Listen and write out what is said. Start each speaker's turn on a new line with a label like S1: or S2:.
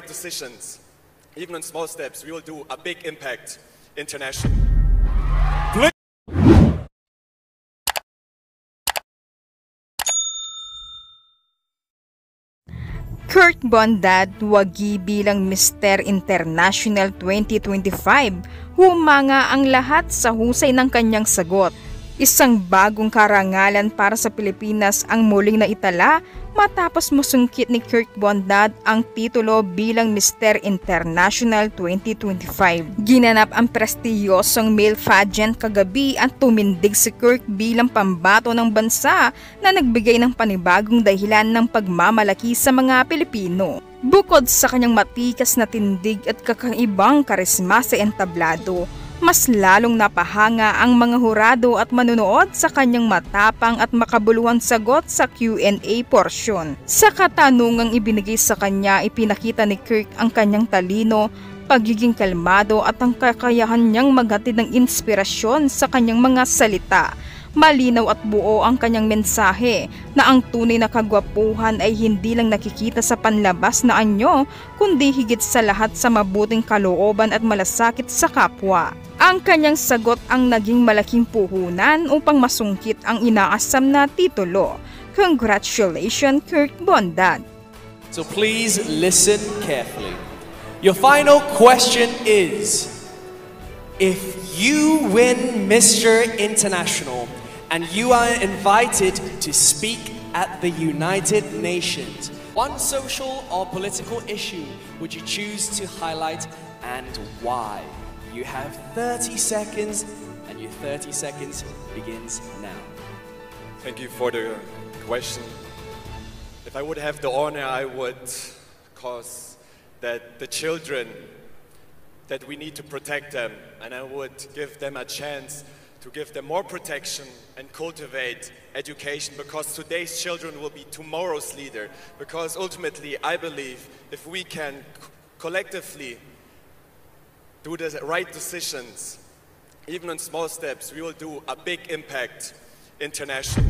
S1: decisions, even in small steps, we will do a big impact internationally.
S2: Kurt Bondad wagi bilang Mr. International 2025, humanga ang lahat sa husay ng kanyang sagot. Isang bagong karangalan para sa Pilipinas ang muling naitala matapos masungkit ni Kurt Bondad ang titulo bilang Mr. International 2025. Ginanap ang prestiyosong male pageant kagabi at tumindig si Kurt bilang pambato ng bansa na nagbigay ng panibagong dahilan ng pagmamalaki sa mga Pilipino. Bukod sa kanyang matikas na tindig at kakaibang karisma sa entablado, mas lalong napahanga ang mga hurado at manunood sa kanyang matapang at makabuluhang sagot sa Q&A portion. Sa katanungang ibinigay sa kanya, ipinakita ni Kirk ang kanyang talino, pagiging kalmado at ang kakayahan niyang maghatid ng inspirasyon sa kanyang mga salita. Malinaw at buo ang kanyang mensahe na ang tunay na kagwapuhan ay hindi lang nakikita sa panlabas na anyo, kundi higit sa lahat sa mabuting kalooban at malasakit sa kapwa. Ang kanyang sagot ang naging malaking puhunan upang masungkit ang inaasam na titulo. Congratulations, Kurt Bondad!
S3: So please listen carefully. Your final question is, if you win Mr. International and you are invited to speak at the United Nations, what social or political issue would you choose to highlight and why? You have 30 seconds, and your 30 seconds begins now.
S1: Thank you for the question. If I would have the honor, I would cause that the children, that we need to protect them, and I would give them a chance to give them more protection and cultivate education, because today's children will be tomorrow's leader. Because ultimately, I believe if we can collectively do the right decisions, even in small steps, we will do a big impact internationally.